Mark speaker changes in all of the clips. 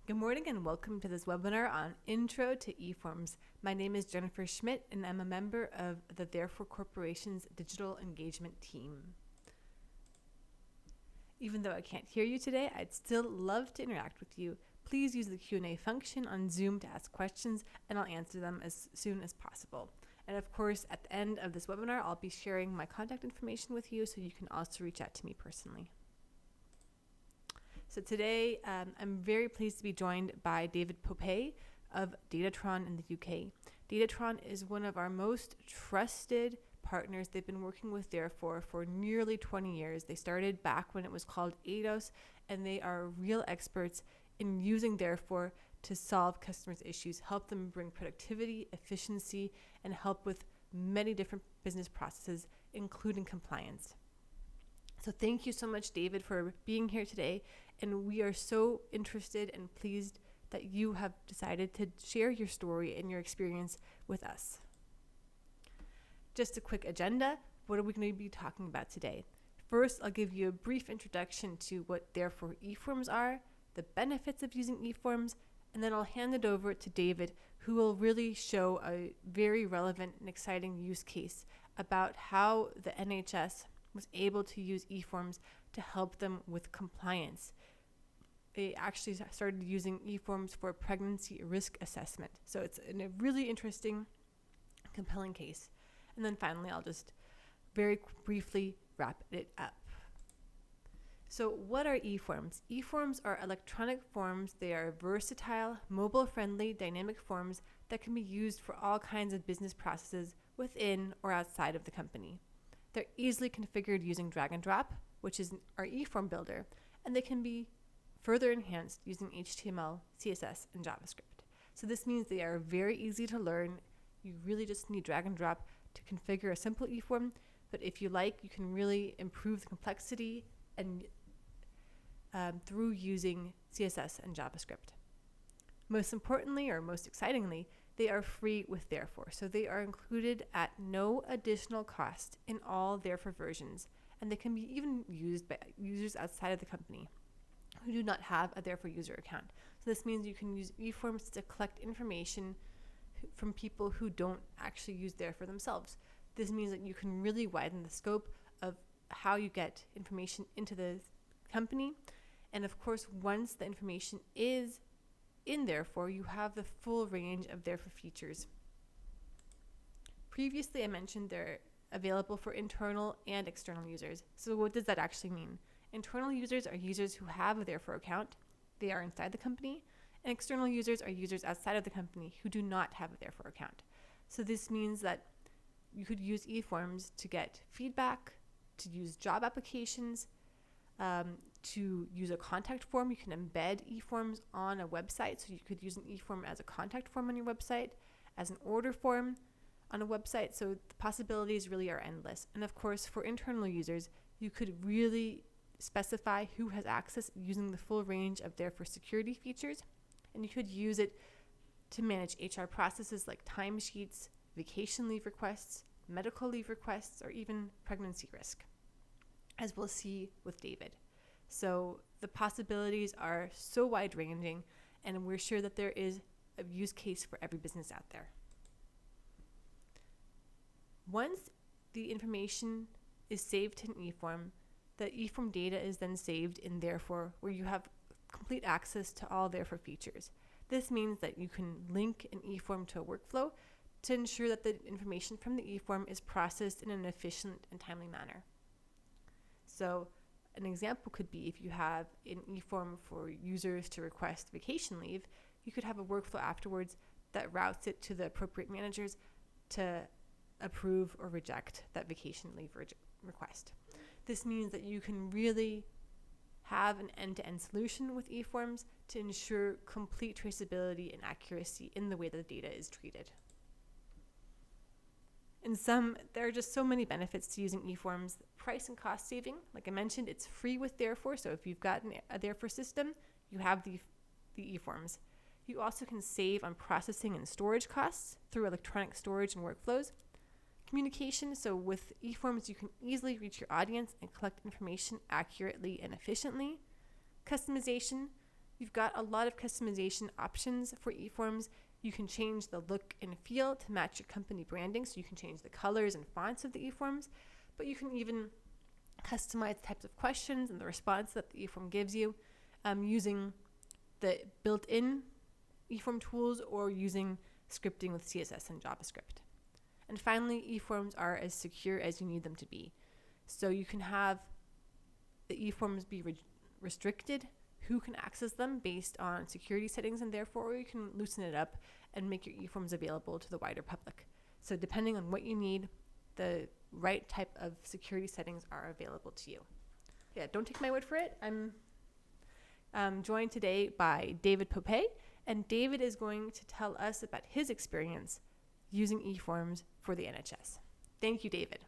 Speaker 1: Good morning and welcome to this webinar on Intro to eForms. My name is Jennifer Schmidt and I'm a member of the Therefore Corporation's Digital Engagement team. Even though I can't hear you today, I'd still love to interact with you. Please use the Q&A function on Zoom to ask questions and I'll answer them as soon as possible. And of course, at the end of this webinar, I'll be sharing my contact information with you so you can also reach out to me personally. So today, I'm very pleased to be joined by David Popay of Datatron in the UK. Datatron is one of our most trusted partners. They've been working with Therefore for nearly 20 years. They started back when it was called ADOS, and they are real experts in using Therefore to solve customers' issues, help them bring productivity, efficiency, and help with many different business processes, including compliance. So thank you so much, David, for being here today. And we are so interested and pleased that you have decided to share your story and your experience with us. Just a quick agenda. What are we going to be talking about today? First, I'll give you a brief introduction to what Therefore eForms are, the benefits of using eForms, and then I'll hand it over to David, who will really show a very relevant and exciting use case about how the NHS was able to use eForms to help them with compliance. They actually started using eForms for pregnancy risk assessment. So it's a really interesting, compelling case. And then finally, I'll just very briefly wrap it up. So what are eForms? eForms are electronic forms. They are versatile, mobile-friendly, dynamic forms that can be used for all kinds of business processes within or outside of the company. They're easily configured using drag and drop, which is our eForm builder, and they can be further enhanced using HTML, CSS, and JavaScript. So this means they are very easy to learn. You really just need drag and drop to configure a simple eForm, but if you like, you can really improve the complexity and through using CSS and JavaScript. Most importantly, or most excitingly, they are free with Therefore. So they are included at no additional cost in all Therefore versions, and they can be even used by users outside of the company who do not have a Therefore user account. So this means you can use eForms to collect information from people who don't actually use Therefore themselves. This means that you can really widen the scope of how you get information into the company. And of course, once the information is in Therefore, you have the full range of Therefore features. Previously, I mentioned they're available for internal and external users. So what does that actually mean? Internal users are users who have a Therefore account. They are inside the company. And external users are users outside of the company who do not have a Therefore account. So this means that you could use eForms to get feedback, to use job applications, to use a contact form. You can embed eForms on a website. So you could use an eForm as a contact form on your website, as an order form on a website. So the possibilities really are endless. And of course, for internal users, you could really specify who has access using the full range of Therefore security features. And you could use it to manage HR processes like timesheets, vacation leave requests, medical leave requests, or even pregnancy risk, as we'll see with David. So the possibilities are so wide-ranging, and we're sure that there is a use case for every business out there. Once the information is saved to an eForm, the eForm data is then saved in Therefore, where you have complete access to all Therefore features. This means that you can link an eForm to a workflow to ensure that the information from the eForm is processed in an efficient and timely manner. So an example could be if you have an eForm for users to request vacation leave, you could have a workflow afterwards that routes it to the appropriate managers to approve or reject that vacation leave request. This means that you can really have an end-to-end solution with eForms to ensure complete traceability and accuracy in the way that the data is treated. In sum, there are just so many benefits to using eForms. Price and cost saving, like I mentioned, it's free with Therefore. So if you've got a Therefore system, you have the eForms. You also can save on processing and storage costs through electronic storage and workflows. Communication, so with eForms, you can easily reach your audience and collect information accurately and efficiently. Customization, You've got a lot of customization options for eForms. You can change the look and feel to match your company branding, so you can change the colors and fonts of the eForms, but you can even customize types of questions and the response that the eForm gives you using the built-in eForm tools or using scripting with CSS and JavaScript. And finally, eForms are as secure as you need them to be. So you can have the eForms be restricted, who can access them based on security settings, and therefore you can loosen it up and make your eForms available to the wider public. So depending on what you need, the right type of security settings are available to you. Yeah, don't take my word for it. I'm joined today by David Popay, and David is going to tell us about his experience using eForms for the NHS. Thank you, David.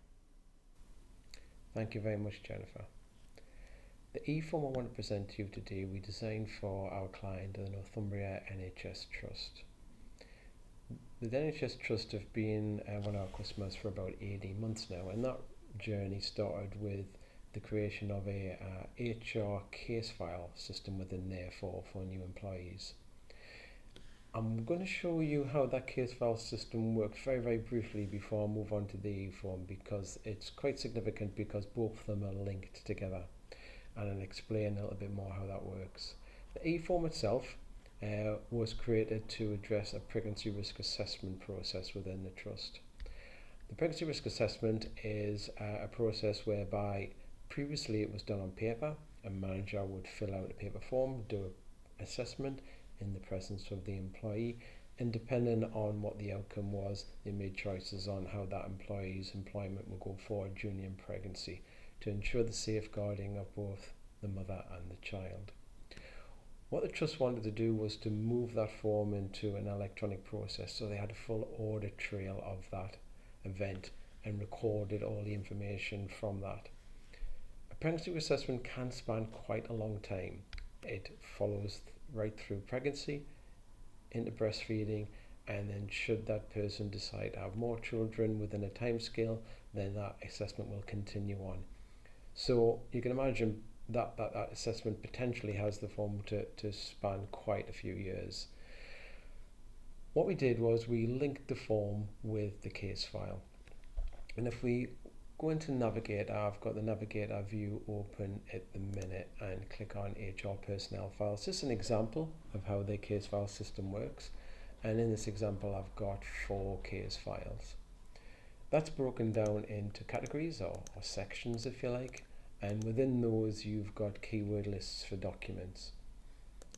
Speaker 2: Thank you very much, Jennifer. The eForm I want to present to you today we designed for our client, the Northumbria NHS Trust. The NHS Trust have been one of our customers for about 18 months now, and that journey started with the creation of a HR case file system within there for new employees. I'm going to show you how that case file system works very, very briefly before I move on to the eForm, because it's quite significant because both of them are linked together, and I'll explain a little bit more how that works. The eForm itself was created to address a pregnancy risk assessment process within the trust. The pregnancy risk assessment is a process whereby previously it was done on paper. A manager would fill out a paper form, do an assessment in the presence of the employee, and depending on what the outcome was, they made choices on how that employee's employment would go forward during the pregnancy to ensure the safeguarding of both the mother and the child. What the trust wanted to do was to move that form into an electronic process, so they had a full audit trail of that event and recorded all the information from that. A pregnancy assessment can span quite a long time. It follows right through pregnancy, into breastfeeding, and then should that person decide to have more children within a time scale, then that assessment will continue on. So you can imagine that assessment potentially has the form to span quite a few years. What we did was we linked the form with the case file. And if we go into Navigator, I've got the Navigator view open at the minute, and click on HR personnel files. This is an example of how the case file system works. And in this example, I've got 4 case files. That's broken down into categories or sections, if you like. And within those, you've got keyword lists for documents.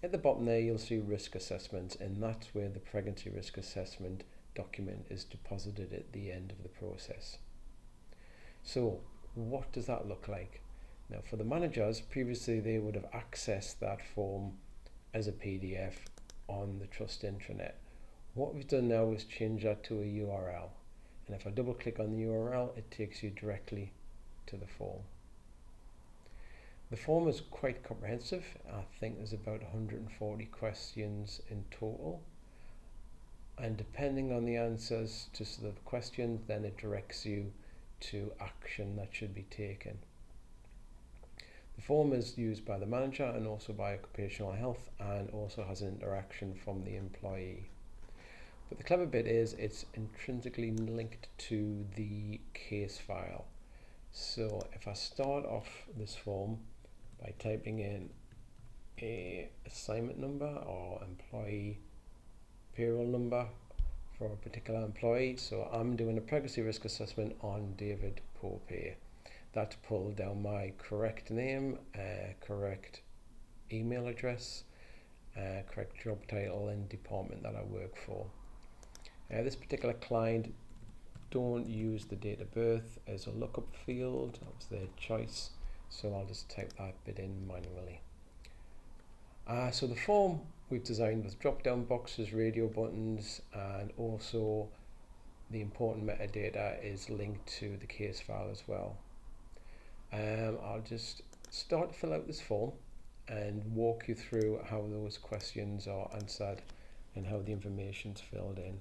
Speaker 2: At the bottom there, you'll see risk assessments, and that's where the pregnancy risk assessment document is deposited at the end of the process. So what does that look like? Now, for the managers, previously they would have accessed that form as a PDF on the trust intranet. What we've done now is change that to a URL. And if I double click on the URL, it takes you directly to the form. The form is quite comprehensive. I think there's about 140 questions in total. And depending on the answers to the questions, then it directs you to action that should be taken. The form is used by the manager and also by occupational health, and also has an interaction from the employee. But the clever bit is it's intrinsically linked to the case file. So if I start off this form by typing in a assignment number or employee payroll number for a particular employee, so I'm doing a pregnancy risk assessment on David Popay. That pulled down my correct name, correct email address, correct job title and department that I work for. This particular client don't use the date of birth as a lookup field. That was their choice, so I'll just type that bit in manually. So the form we've designed with drop down boxes, radio buttons, and also the important metadata is linked to the case file as well. I'll just start to fill out this form and walk you through how those questions are answered and how the information's filled in.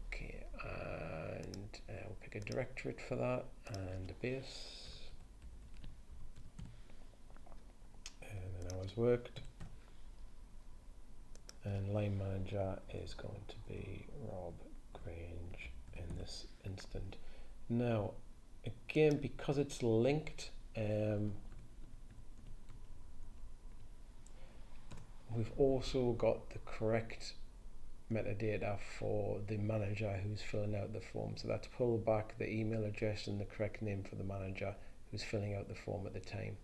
Speaker 2: Okay, and we'll pick a directorate for that and a base. has worked. And line manager is going to be Rob Grange in this instant. Now, again, because it's linked, we've also got the correct metadata for the manager who's filling out the form. So that's pull back the email address and the correct name for the manager who's filling out the form at the time.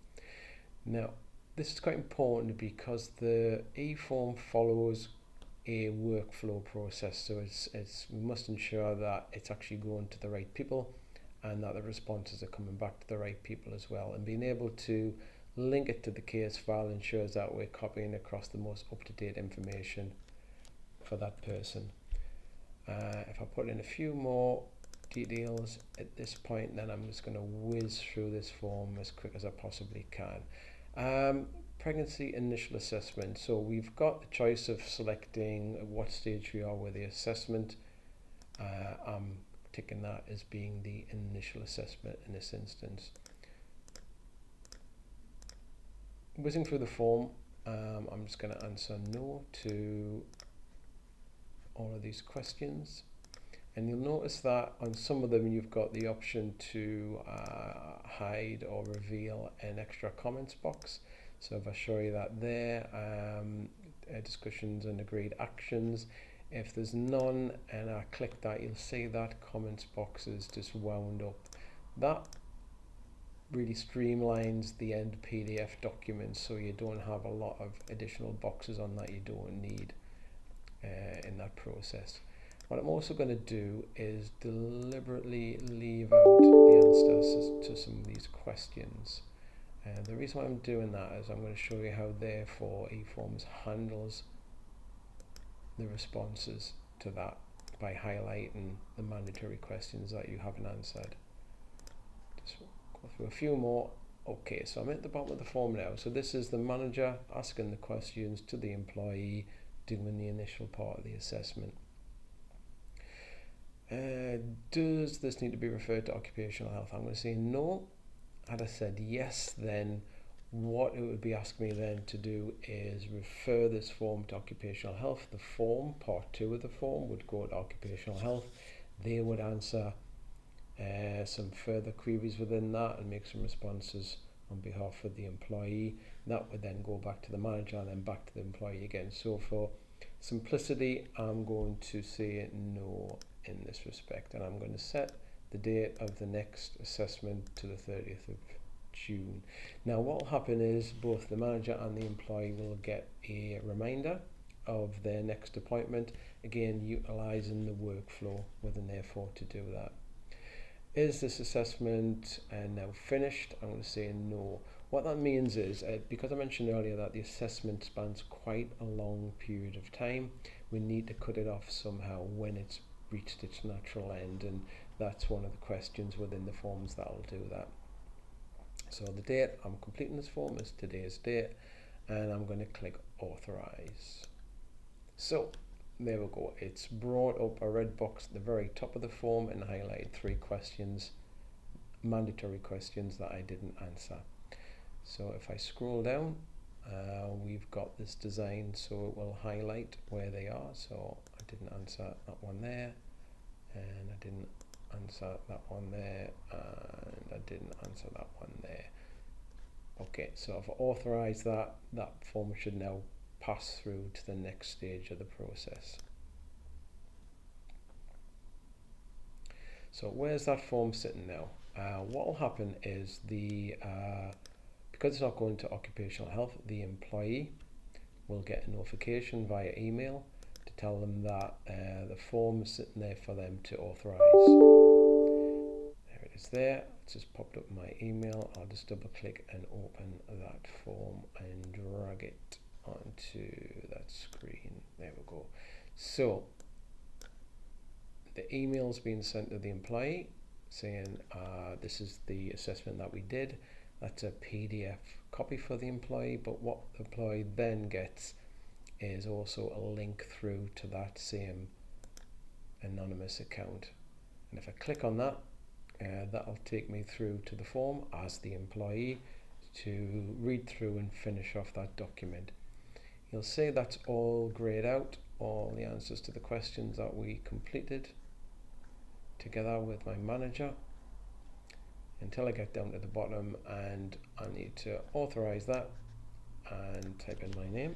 Speaker 2: Now, this is quite important because the eForm follows a workflow process, so we must ensure that it's actually going to the right people and that the responses are coming back to the right people as well. And being able to link it to the case file ensures that we're copying across the most up-to-date information for that person. If I put in a few more details at this point, then I'm just going to whiz through this form as quick as I possibly can. Pregnancy initial assessment. So we've got the choice of selecting at what stage we are with the assessment. I'm ticking that as being the initial assessment in this instance. Whizzing through the form, I'm just going to answer no to all of these questions. And you'll notice that on some of them you've got the option to hide or reveal an extra comments box. So if I show you that there, discussions and agreed actions, if there's none and I click that, you'll see that comments box is just wound up. That really streamlines the end PDF document, so you don't have a lot of additional boxes on that you don't need in that process. What I'm also going to do is deliberately leave out the answers to some of these questions. The reason why I'm doing that is I'm going to show you how therefore eForms handles the responses to that by highlighting the mandatory questions that you haven't answered. Just go through a few more. Okay, so I'm at the bottom of the form now. So this is the manager asking the questions to the employee doing the initial part of the assessment. Does this need to be referred to occupational health? I'm going to say no. Had I said yes, then what it would be asking me then to do is refer this form to occupational health. The form, part 2 of the form, would go to occupational health. They would answer some further queries within that and make some responses on behalf of the employee. That would then go back to the manager and then back to the employee again. So for simplicity, I'm going to say no in this respect, and I'm going to set the date of the next assessment to the 30th of June. Now what will happen is both the manager and the employee will get a reminder of their next appointment, again utilising the workflow within therefore to do that. Is this assessment now finished? I'm going to say no. What that means is, because I mentioned earlier that the assessment spans quite a long period of time, we need to cut it off somehow when it's reached its natural end, and that's one of the questions within the forms that will do that. So the date I'm completing this form is today's date, and I'm going to click authorize. So there we go, it's brought up a red box at the very top of the form and highlighted 3 questions, mandatory questions that I didn't answer. So if I scroll down, we've got this design, so it will highlight where they are. So I didn't answer that one there, and I didn't answer that one there, and I didn't answer that one there. Okay, so if I authorize that, that form should now pass through to the next stage of the process. So where's that form sitting now? What will happen is because it's not going to occupational health, the employee will get a notification via email to tell them that the form is sitting there for them to authorize. There it is there. It's just popped up in my email. I'll just double click and open that form and drag it onto that screen. There we go. So the email's been sent to the employee saying this is the assessment that we did. That's a PDF copy for the employee, but what the employee then gets is also a link through to that same anonymous account. And if I click on that, that'll take me through to the form as the employee. to read through and finish off that document. You'll see that's all grayed out, all the answers to the questions that we completed together with my manager, until I get down to the bottom and I need to authorize that and type in my name.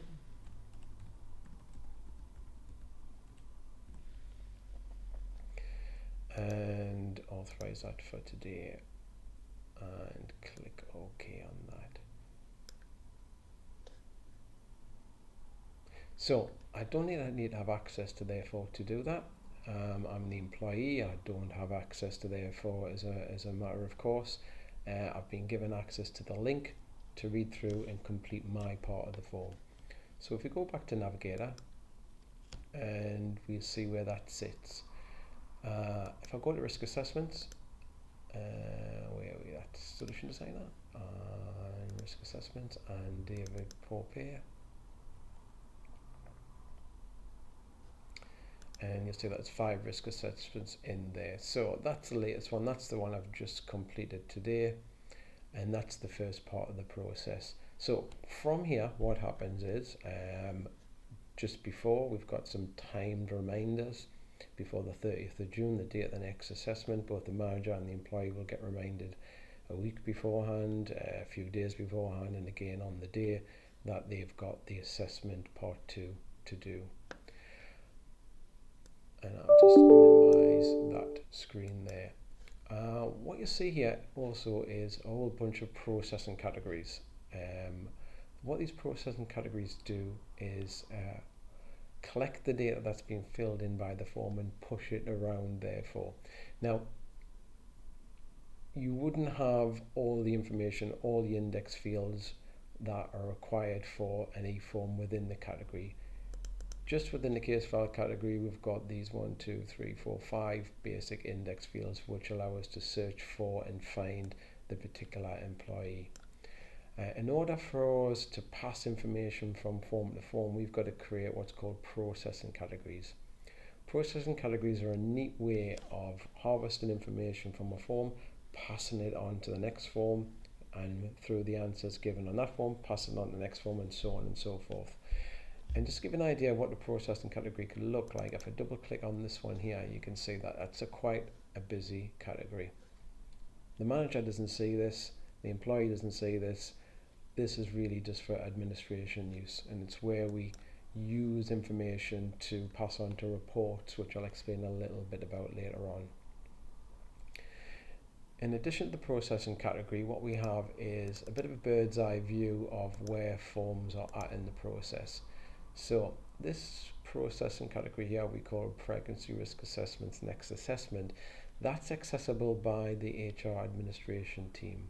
Speaker 2: And authorize that for today and click OK on that. So I don't need to have access to Therefore to do that. I'm the employee. I don't have access to Therefore as a matter of course. I've been given access to the link to read through and complete my part of the form. So if we go back to Navigator and we'll see where that sits. If I go to risk assessments, where are we at? Solution designer and risk assessments and David Popay. And you'll see that's 5 risk assessments in there. So that's the latest one. That's the one I've just completed today. And that's the first part of the process. So from here, what happens is, just before, we've got some timed reminders. Before the 30th of June, the date of the next assessment, both the manager and the employee will get reminded a week beforehand, a few days beforehand, and again on the day that they've got the assessment part 2 to do. And I'll just minimize that screen there. What you see here also is a whole bunch of processing categories. What these processing categories do is collect the data that's been filled in by the form and push it around Therefore. Now, you wouldn't have all the information, all the index fields that are required for an eForm within the category. Just within the case file category, we've got these 1, 2, 3, 4, 5 basic index fields which allow us to search for and find the particular employee. In order for us to pass information from form to form, we've got to create what's called processing categories. Processing categories are a neat way of harvesting information from a form, passing it on to the next form, and through the answers given on that form, passing it on to the next form, and so on and so forth. And just to give you an idea of what the processing category could look like, if I double click on this one here, you can see that that's quite a busy category. The manager doesn't see this, the employee doesn't see this. This is really just for administration use, and it's where we use information to pass on to reports, which I'll explain a little bit about later on. In addition to the processing category, what we have is a bit of a bird's eye view of where forms are at in the process. So this processing category here we call Pregnancy Risk Assessments Next Assessment. That's accessible by the HR administration team.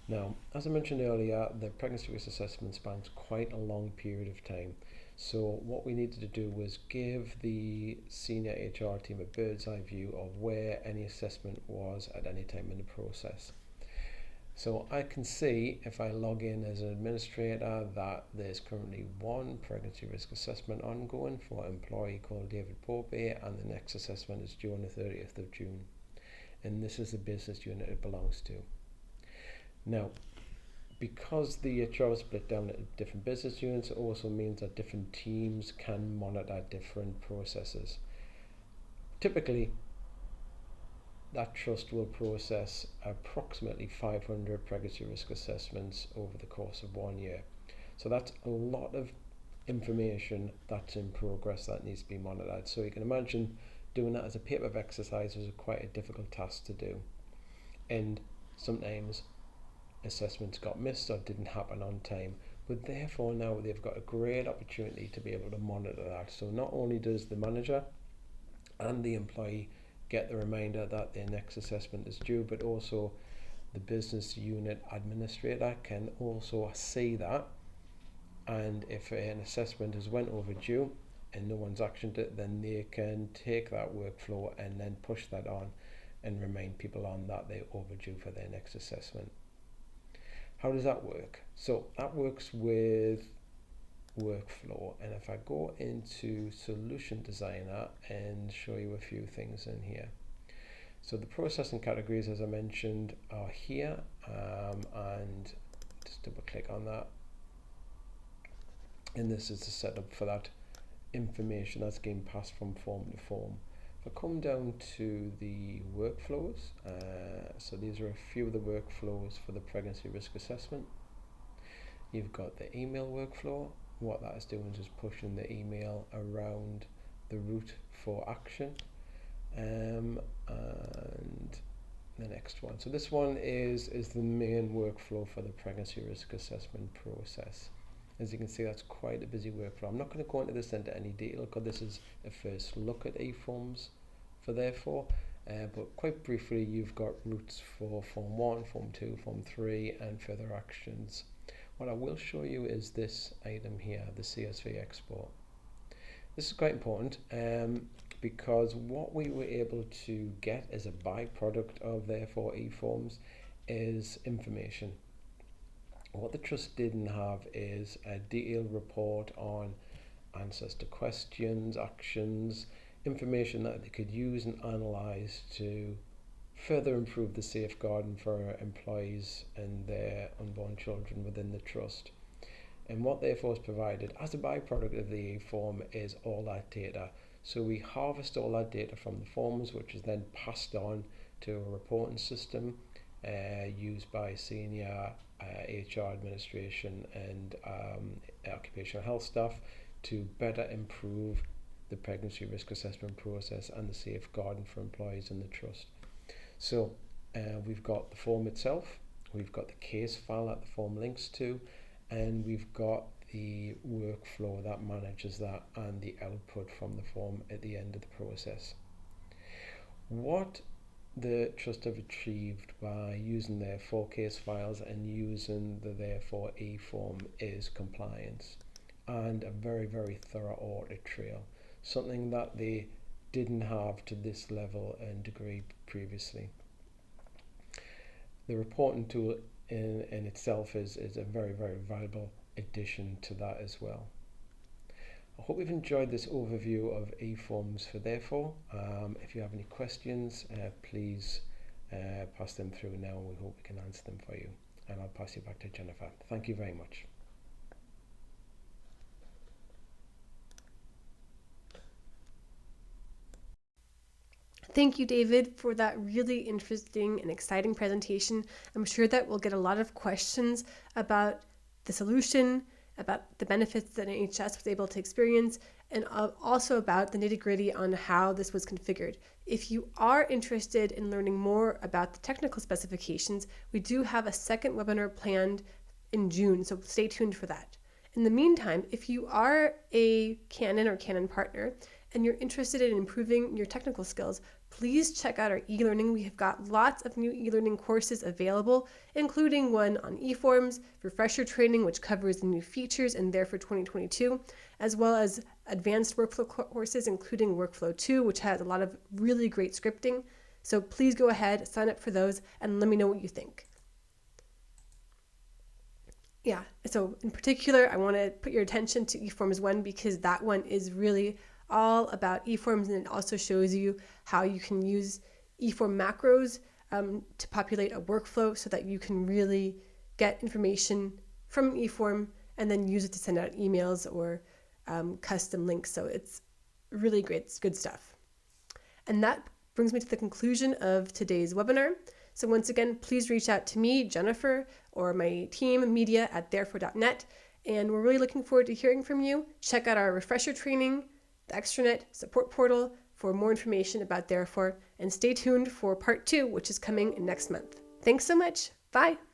Speaker 2: Now, as I mentioned earlier, the pregnancy risk assessment spans quite a long period of time. So what we needed to do was give the senior HR team a bird's eye view of where any assessment was at any time in the process. So I can see if I log in as an administrator that there's currently 1 pregnancy risk assessment ongoing for an employee called David Popay, and the next assessment is due on the 30th of June. And this is the business unit it belongs to. Now, because the HR is split down into different business units, it also means that different teams can monitor different processes. Typically, that trust will process approximately 500 pregnancy risk assessments over the course of 1 year. So that's a lot of information that's in progress that needs to be monitored. So you can imagine doing that as a paper exercise was quite a difficult task to do. And sometimes assessments got missed or didn't happen on time, but therefore now they've got a great opportunity to be able to monitor that. So not only does the manager and the employee get the reminder that their next assessment is due, but also the business unit administrator can also see that, and if an assessment has went overdue and no one's actioned it, then they can take that workflow and then push that on and remind people on that they're overdue for their next assessment. How does that work? So that works with workflow, and if I go into Solution Designer and show you a few things in here. So the processing categories, as I mentioned, are here, and just Just double click on that. And this is the setup for that information that's getting passed from form to form. If I come down to the workflows, so these are a few of the workflows for the pregnancy risk assessment. You've got the email workflow. What that is doing is just pushing the email around the route for action. And the next one. So this one is the main workflow for the pregnancy risk assessment process. As you can see, that's quite a busy workflow. I'm not going to go into this into any detail because this is a first look at eForms for therefore. But quite briefly, you've got routes for Form 1, Form 2, Form 3 and further actions. What I will show you is this item here, the CSV export. This is quite important because what we were able to get as a byproduct of therefore eForms is information. What the trust didn't have is a detailed report on answers to questions, actions, information that they could use and analyse to further improve the safeguarding for employees and their unborn children within the trust. And what therefore is provided as a byproduct of the eForm is all that data. So we harvest all that data from the forms, which is then passed on to a reporting system used by senior HR administration and occupational health staff to better improve the pregnancy risk assessment process and the safeguarding for employees in the trust. So we've got the form itself, we've got the case file that the form links to, and we've got the workflow that manages that and the output from the form at the end of the process. What the trust have achieved by using their 4 case files and using the therefore eForm is compliance and a very, very thorough audit trail, something that they didn't have to this level and degree previously. The reporting tool in itself is a very, very valuable addition to that as well. I hope you've enjoyed this overview of eForms for therefore. If you have any questions, please pass them through now and we hope we can answer them for you. And I'll pass you back to Jennifer. Thank you very much.
Speaker 1: Thank you, David, for that really interesting and exciting presentation. I'm sure that we'll get a lot of questions about the solution, about the benefits that NHS was able to experience, and also about the nitty-gritty on how this was configured. If you are interested in learning more about the technical specifications, we do have a second webinar planned in June, so stay tuned for that. In the meantime, if you are a Canon or Canon partner and you're interested in improving your technical skills, please check out our e-learning. We have got lots of new e-learning courses available, including one on eForms, refresher training, which covers the new features and there for 2022, as well as advanced workflow courses, including Workflow 2, which has a lot of really great scripting. So please go ahead, sign up for those, and let me know what you think. Yeah, so in particular, I want to put your attention to eForms 1 because that one is really all about eForms, and it also shows you how you can use eForm macros to populate a workflow so that you can really get information from eForm and then use it to send out emails or custom links. So it's really great, it's good stuff. And that brings me to the conclusion of today's webinar. So once again, please reach out to me, Jennifer, or my team, media@therefore.net. And we're really looking forward to hearing from you. Check out our refresher training, the extranet support portal for more information about Therefore, and stay tuned for part 2, which is coming next month. Thanks so much. Bye.